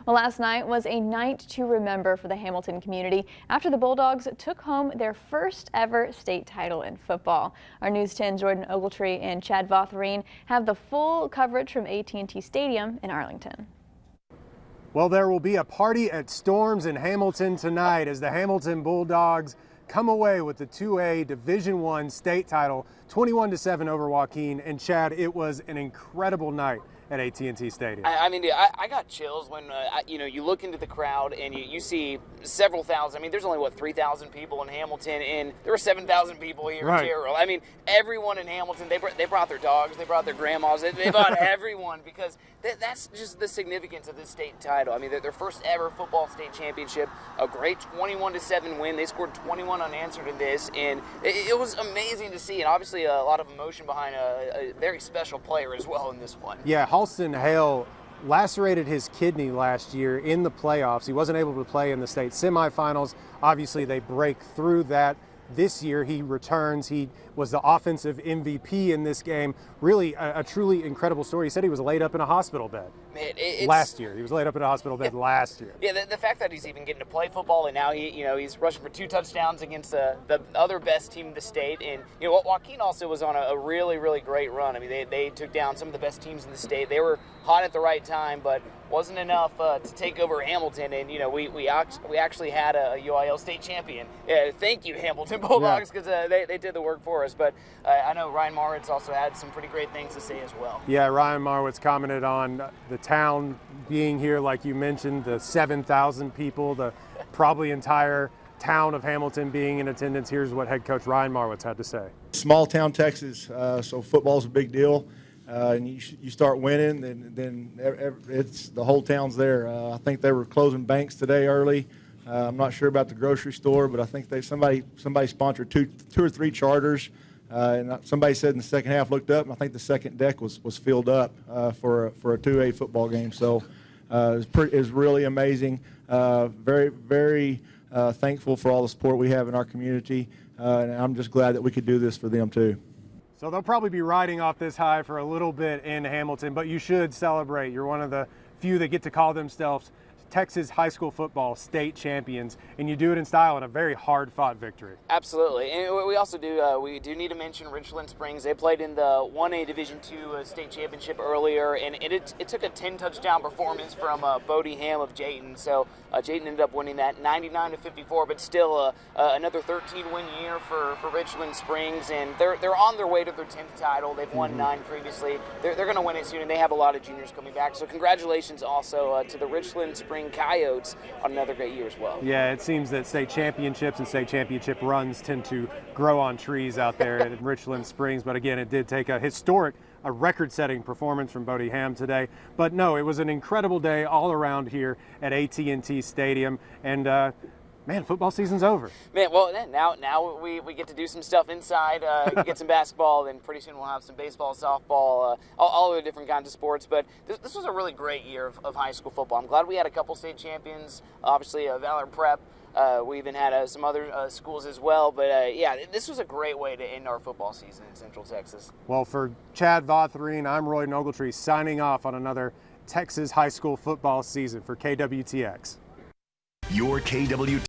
Well, last night was a night to remember for the Hamilton community after the Bulldogs took home their first ever state title in football. Our News 10 Jordan Ogletree and Chad Vautherine have the full coverage from AT&T Stadium in Arlington. Well, there will be a party at Storms in Hamilton tonight as the Hamilton Bulldogs come away with the 2A Division I state title, 21-7 over Joaquin. And Chad, it was an incredible night at AT&T Stadium. I mean, I got chills when you look into the crowd and you see several thousand. I mean, there's only 3,000 people in Hamilton, and there were 7,000 people here in Terrell. I mean, everyone in Hamilton, they brought their dogs, they brought their grandmas, they brought everyone, because that's just the significance of this state title. I mean, their first ever football state championship, a great 21-7 win. They scored 21 unanswered in this, and it was amazing to see, and obviously a lot of emotion behind a very special player as well in this one. Yeah, Halston Hale lacerated his kidney last year in the playoffs. He wasn't able to play in the state semifinals. Obviously, they break through that. This year, he returns. He was the offensive MVP in this game. Really a truly incredible story. He said he was laid up in a hospital bed last year. He was laid up in a hospital bed last year. Yeah, the fact that he's even getting to play football, and now he's rushing for 2 touchdowns against the other best team in the state. And Joaquin also was on a really, really great run. I mean, they took down some of the best teams in the state. They were hot at the right time, but wasn't enough to take over Hamilton. And we actually had a UIL state champion. Thank you, Hamilton Bulldogs, because they did the work for us. But I know Ryan Marwitz also had some pretty great things to say as well. Yeah, Ryan Marwitz commented on the town being here, like you mentioned, the 7,000 people, the probably entire town of Hamilton being in attendance. Here's what head coach Ryan Marwitz had to say. Small town Texas, so football's a big deal. And you start winning, then it's the whole town's there. I think they were closing banks today early. I'm not sure about the grocery store, but I think somebody sponsored two or three charters. And somebody said in the second half, looked up, and I think the second deck was filled up for a 2A football game. So it was really amazing. Very, very thankful for all the support we have in our community, and I'm just glad that we could do this for them too. So they'll probably be riding off this high for a little bit in Hamilton, but you should celebrate. You're one of the few that get to call themselves Texas high school football state champions, and you do it in style in a very hard-fought victory. Absolutely, and we also we do need to mention Richland Springs. They played in the 1A Division II state championship earlier, and it took a 10-touchdown performance from Bodie Ham of Jayton. So Jayton ended up winning that 99-54, but still another 13-win year for Richland Springs, and they're on their way to their 10th title. They've won 9 previously. They're going to win it soon, and they have a lot of juniors coming back. So congratulations also to the Richland Springs Coyotes on another great year as well. Yeah, it seems that state championships and state championship runs tend to grow on trees out there at Richland Springs. But again, it did take a record-setting performance from Bodie Ham today. But no, it was an incredible day all around here at AT&T Stadium. And man, football season's over. Man, well, now we get to do some stuff inside, get some basketball, then pretty soon we'll have some baseball, softball, all the different kinds of sports. But this was a really great year of high school football. I'm glad we had a couple state champions, obviously Valor Prep. We even had some other schools as well. But, yeah, this was a great way to end our football season in Central Texas. Well, for Chad Vautherine, I'm Roy Ogletree signing off on another Texas high school football season for KWTX. Your KWTX